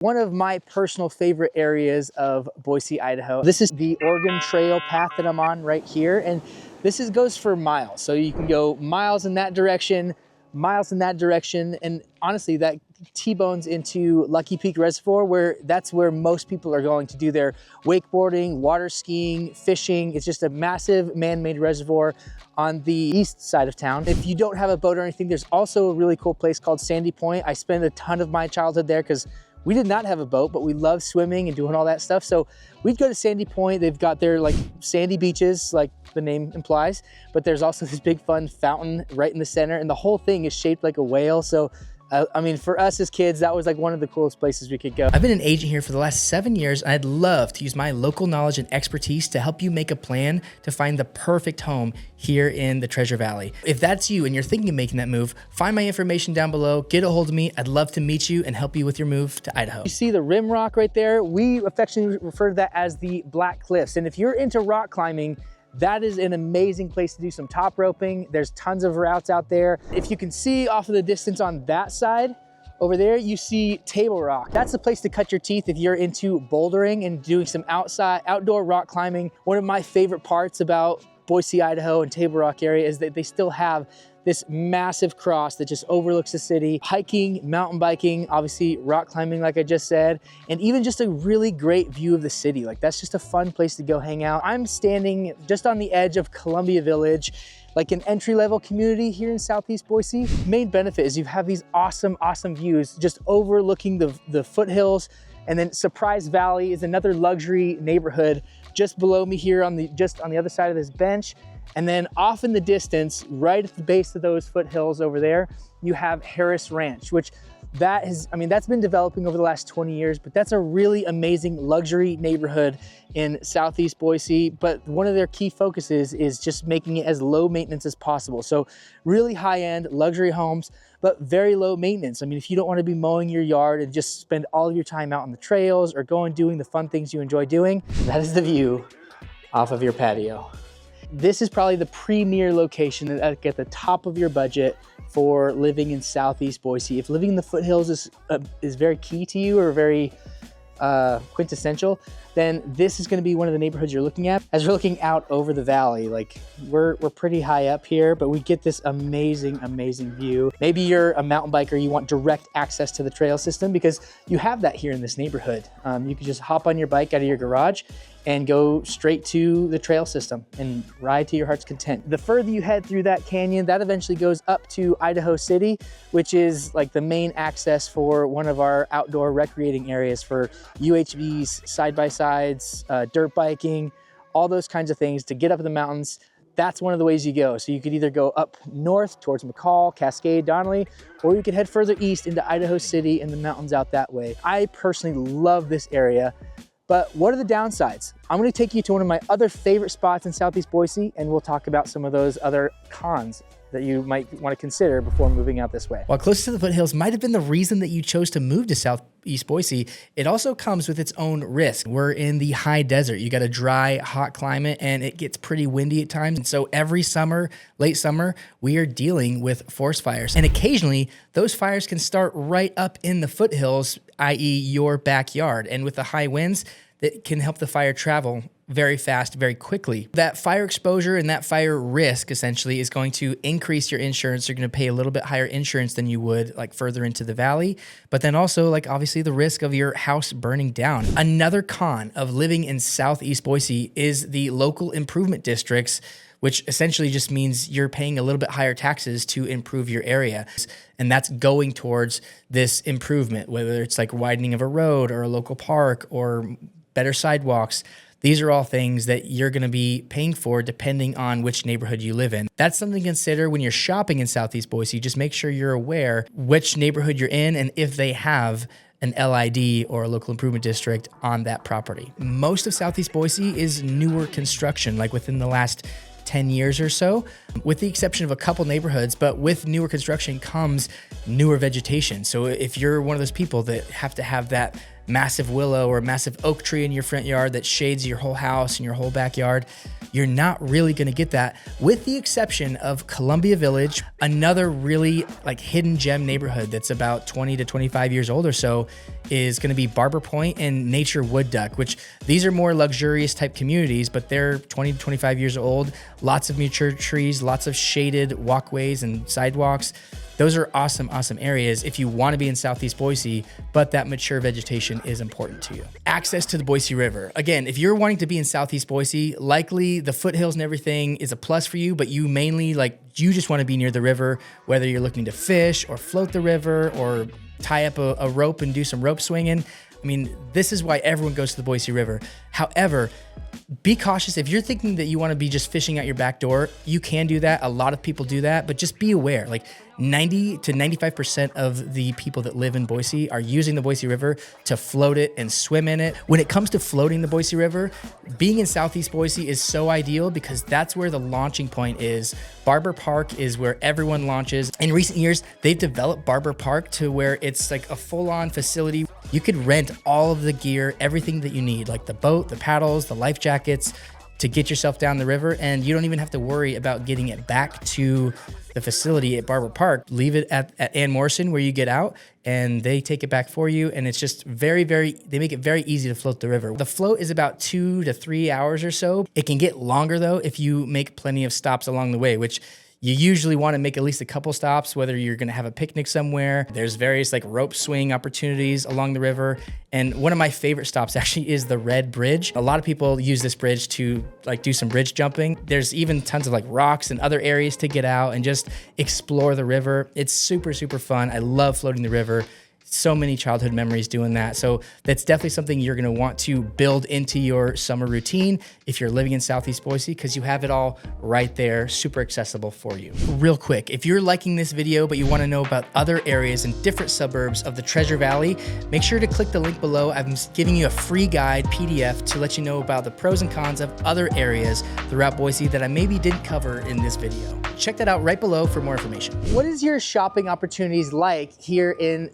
One of my personal favorite areas of Boise, Idaho. This is the Oregon Trail path that I'm on right here. And goes for miles. So you can go miles in that direction, miles in that direction. And honestly, that T-bones into Lucky Peak Reservoir, that's where most people are going to do their wakeboarding, water skiing, fishing. It's just a massive man-made reservoir on the east side of town. If you don't have a boat or anything, there's also a really cool place called Sandy Point. I spent a ton of my childhood there because we did not have a boat, but we loved swimming and doing all that stuff. So we'd go to Sandy Point. They've got their like sandy beaches, like the name implies, but there's also this big fun fountain right in the center, and the whole thing is shaped like a whale. So I mean, for us as kids, that was like one of the coolest places we could go. I've been an agent here for the last 7 years. I'd love to use my local knowledge and expertise to help you make a plan to find the perfect home here in the Treasure Valley. If that's you and you're thinking of making that move, find my information down below, get a hold of me. I'd love to meet you and help you with your move to Idaho. You see the rim rock right there? We affectionately refer to that as the Black Cliffs. And if you're into rock climbing, that is an amazing place to do some top roping. There's tons of routes out there. If you can see off of the distance on that side, over there, you see Table Rock. That's the place to cut your teeth if you're into bouldering and doing some outdoor rock climbing. One of my favorite parts about Boise, Idaho and Table Rock area is that they still have this massive cross that just overlooks the city. Hiking, mountain biking, obviously rock climbing like I just said, and even just a really great view of the city. Like that's just a fun place to go hang out. I'm standing just on the edge of Columbia Village, like an entry-level community here in Southeast Boise. Main benefit is you have these awesome views just overlooking the foothills, and then Surprise Valley is another luxury neighborhood just below me here just on the other side of this bench. And then off in the distance, right at the base of those foothills over there, you have Harris Ranch, which that's been developing over the last 20 years, but that's a really amazing luxury neighborhood in Southeast Boise. But one of their key focuses is just making it as low maintenance as possible. So really high-end luxury homes, but very low maintenance. I mean, if you don't want to be mowing your yard and just spend all of your time out on the trails or doing the fun things you enjoy doing, that is the view off of your patio. This is probably the premier location at the top of your budget for living in Southeast Boise. If living in the foothills is very key to you or very quintessential, then this is going to be one of the neighborhoods you're looking at. As we're looking out over the valley, like we're pretty high up here, but we get this amazing view. Maybe you're a mountain biker, you want direct access to the trail system because you have that here in this neighborhood. You can just hop on your bike out of your garage and go straight to the trail system and ride to your heart's content. The further you head through that canyon, that eventually goes up to Idaho City, which is like the main access for one of our outdoor recreating areas for UHVs, side-by-sides, dirt biking, all those kinds of things to get up in the mountains. That's one of the ways you go. So you could either go up north towards McCall, Cascade, Donnelly, or you could head further east into Idaho City and the mountains out that way. I personally love this area. But what are the downsides? I'm gonna take you to one of my other favorite spots in Southeast Boise, and we'll talk about some of those other cons that you might want to consider before moving out this way. While close to the foothills might have been the reason that you chose to move to Southeast Boise, it also comes with its own risk. We're in the high desert. You got a dry, hot climate, and it gets pretty windy at times. And so every summer, late summer, we are dealing with forest fires. And occasionally, those fires can start right up in the foothills, i.e. your backyard. And with the high winds, that can help the fire travel very fast, very quickly. That fire exposure and that fire risk essentially is going to increase your insurance. You're going to pay a little bit higher insurance than you would like further into the valley, but then also like obviously the risk of your house burning down. Another con of living in Southeast Boise is the local improvement districts, which essentially just means you're paying a little bit higher taxes to improve your area. And that's going towards this improvement, whether it's like widening of a road or a local park or better sidewalks. These are all things that you're going to be paying for depending on which neighborhood you live in. That's something to consider when you're shopping in Southeast Boise. Just make sure you're aware which neighborhood you're in and if they have an LID or a local improvement district on that property. Most of Southeast Boise is newer construction, like within the last 10 years or so, with the exception of a couple neighborhoods, but with newer construction comes newer vegetation. So if you're one of those people that have to have that massive willow or massive oak tree in your front yard that shades your whole house and your whole backyard, you're not really gonna get that, with the exception of Columbia Village, another really like hidden gem neighborhood that's about 20 to 25 years old or so, is gonna be Barber Point and Nature Wood Duck, which these are more luxurious type communities, but they're 20 to 25 years old, lots of mature trees, lots of shaded walkways and sidewalks. Those are awesome, awesome areas if you want to be in Southeast Boise, but that mature vegetation is important to you. Access to the Boise River. Again, if you're wanting to be in Southeast Boise, likely the foothills and everything is a plus for you, but you mainly you just want to be near the river, whether you're looking to fish or float the river or tie up a rope and do some rope swinging. I mean, this is why everyone goes to the Boise River. However, be cautious. If you're thinking that you want to be just fishing out your back door, you can do that. A lot of people do that, but just be aware, like 90 to 95% of the people that live in Boise are using the Boise River to float it and swim in it. When it comes to floating the Boise River, being in Southeast Boise is so ideal because that's where the launching point is. Barber Park is where everyone launches. In recent years, they've developed Barber Park to where it's like a full-on facility. You could rent all of the gear, everything that you need, like the boat, the paddles, the life jackets, to get yourself down the river, and you don't even have to worry about getting it back to the facility at Barber Park. Leave it at Ann Morrison where you get out, and they take it back for you, and it's just they make it very easy to float the river. The float is about 2 to 3 hours or so. It can get longer though if you make plenty of stops along the way, which you usually want to make at least a couple stops, whether you're going to have a picnic somewhere. There's various like rope swing opportunities along the river. And one of my favorite stops actually is the Red Bridge. A lot of people use this bridge to like do some bridge jumping. There's even tons of like rocks and other areas to get out and just explore the river. It's super, super fun. I love floating the river. So many childhood memories doing that. So that's definitely something you're gonna want to build into your summer routine if you're living in Southeast Boise, because you have it all right there, super accessible for you. Real quick, if you're liking this video, but you wanna know about other areas and different suburbs of the Treasure Valley, make sure to click the link below. I'm giving you a free guide PDF to let you know about the pros and cons of other areas throughout Boise that I maybe didn't cover in this video. Check that out right below for more information. What is your shopping opportunities like here in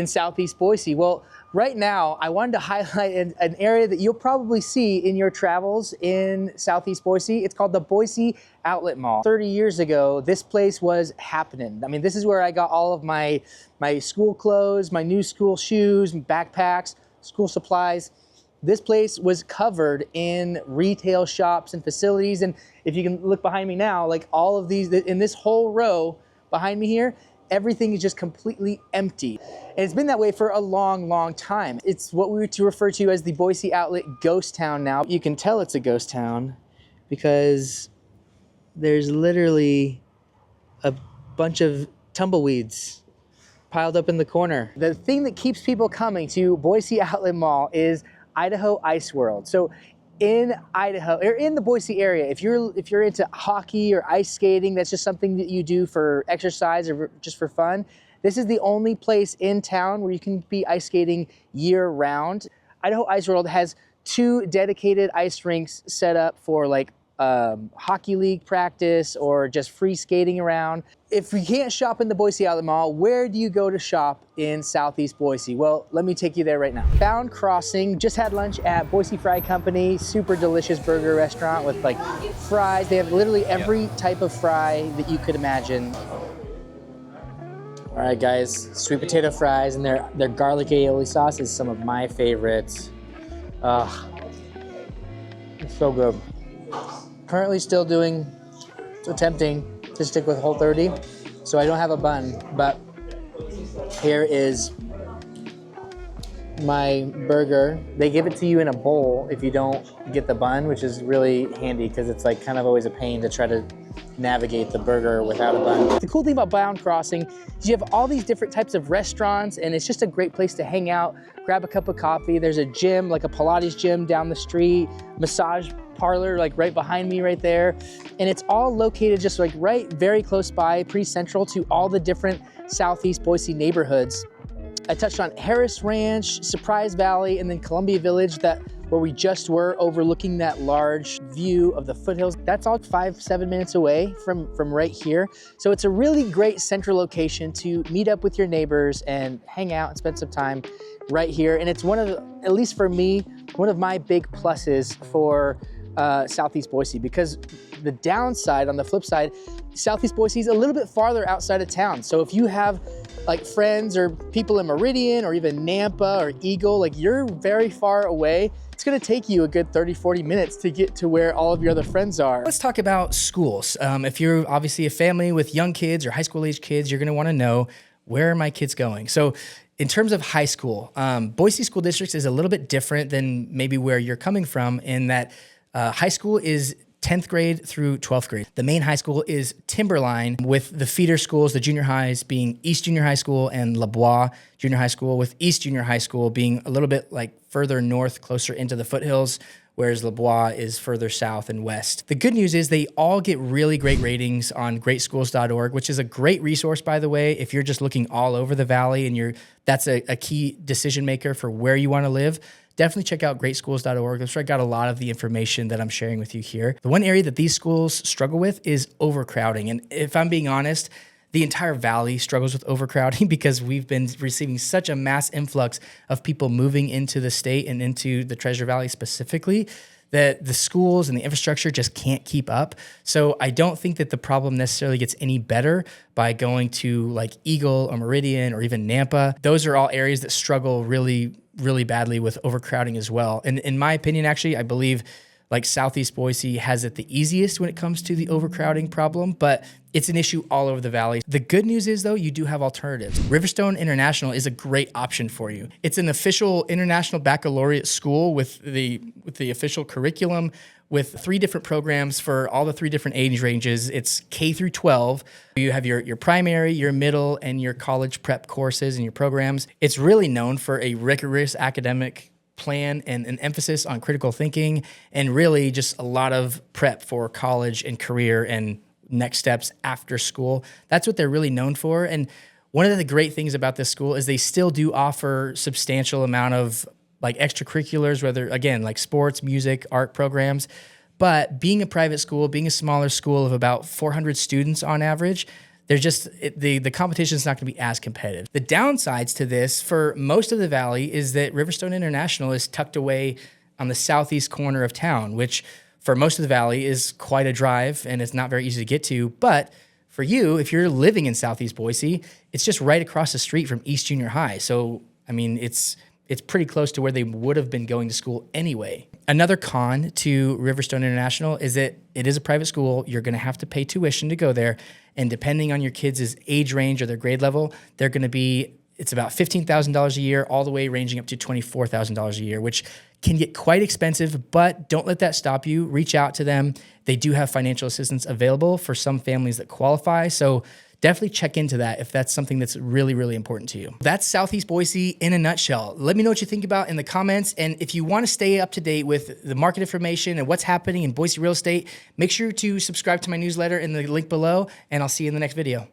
Southeast Boise? Well, right now, I wanted to highlight an area that you'll probably see in your travels in Southeast Boise. It's called the Boise Outlet Mall. 30 years ago, this place was happening. I mean, this is where I got all of my school clothes, my new school shoes, backpacks, school supplies. This place was covered in retail shops and facilities. And if you can look behind me now, like all of these, in this whole row behind me here, everything is just completely empty. And it's been that way for a long, long time. It's what we would refer to as the Boise Outlet ghost town now. You can tell it's a ghost town because there's literally a bunch of tumbleweeds piled up in the corner. The thing that keeps people coming to Boise Outlet Mall is Idaho Ice World. So in Idaho, or in the Boise area, if you're into hockey or ice skating, that's just something that you do for exercise or just for fun, this is the only place in town where you can be ice skating year round. Idaho Ice World has 2 dedicated ice rinks set up for like hockey league practice or just free skating around. If you can't shop in the Boise Outlet Mall, where do you go to shop in Southeast Boise? Well, let me take you there right now. Bound Crossing, just had lunch at Boise Fry Company, super delicious burger restaurant with like fries. They have literally every type of fry that you could imagine. All right, guys, sweet potato fries and their garlic aioli sauce is some of my favorites. It's so good. Currently still attempting to stick with Whole30, so I don't have a bun, but here is my burger. They give it to you in a bowl if you don't get the bun, which is really handy because it's like kind of always a pain to try to navigate the burger without a bun. The cool thing about Bound Crossing is you have all these different types of restaurants, and it's just a great place to hang out, grab a cup of coffee. There's a gym, like a Pilates gym down the street, massage parlor like right behind me right there, and it's all located just like very close by, pretty central to all the different Southeast Boise neighborhoods. I touched on Harris Ranch, Surprise Valley, and then Columbia Village, where we just were, overlooking that large view of the foothills. That's all 5-7 minutes away from right here. So it's a really great central location to meet up with your neighbors and hang out and spend some time right here. And it's one of the, at least for me, one of my big pluses for Southeast Boise, because the downside, on the flip side, Southeast Boise is a little bit farther outside of town. So if you have like friends or people in Meridian or even Nampa or Eagle, like you're very far away, it's gonna take you a good 30, 40 minutes to get to where all of your other friends are. Let's talk about schools. If you're obviously a family with young kids or high school age kids, you're gonna wanna know, where are my kids going? So in terms of high school, Boise School District is a little bit different than maybe where you're coming from, in that high school is 10th grade through 12th grade. The main high school is Timberline, with the feeder schools, the junior highs, being East Junior High School and LaBois Junior High School, with East Junior High School being a little bit like further north, closer into the foothills, whereas LaBois is further south and west. The good news is they all get really great ratings on greatschools.org, which is a great resource, by the way, if you're just looking all over the valley and that's a key decision maker for where you want to live. Definitely check out greatschools.org. That's where I got a lot of the information that I'm sharing with you here. The one area that these schools struggle with is overcrowding. And if I'm being honest, the entire valley struggles with overcrowding because we've been receiving such a mass influx of people moving into the state and into the Treasure Valley specifically, that the schools and the infrastructure just can't keep up. So I don't think that the problem necessarily gets any better by going to like Eagle or Meridian or even Nampa. Those are all areas that struggle really badly with overcrowding as well. And in my opinion, actually, I believe like Southeast Boise has it the easiest when it comes to the overcrowding problem, but it's an issue all over the valley. The good news is though, you do have alternatives. Riverstone International is a great option for you. It's an official international baccalaureate school with the official curriculum, with 3 different programs for all the 3 different age ranges. It's K through 12. You have your primary, your middle, and your college prep courses and your programs. It's really known for a rigorous academic plan and an emphasis on critical thinking, and really just a lot of prep for college and career and next steps after school. That's what they're really known for. And one of the great things about this school is they still do offer substantial amount of like extracurriculars, whether again, like sports, music, art programs. But being a private school, being a smaller school of about 400 students on average, the competition is not going to be as competitive. The downsides to this for most of the valley is that Riverstone International is tucked away on the southeast corner of town, which for most of the valley is quite a drive and it's not very easy to get to. But for you, if you're living in Southeast Boise, it's just right across the street from East Junior High. So, I mean, it's pretty close to where they would have been going to school anyway. Another con to Riverstone International is that it is a private school. You're going to have to pay tuition to go there. And depending on your kids' age range or their grade level, it's about $15,000 a year, all the way ranging up to $24,000 a year, which can get quite expensive, but don't let that stop you. Reach out to them. They do have financial assistance available for some families that qualify. So definitely check into that if that's something that's really important to you. That's Southeast Boise in a nutshell. Let me know what you think about in the comments. And if you want to stay up to date with the market information and what's happening in Boise real estate, make sure to subscribe to my newsletter in the link below, and I'll see you in the next video.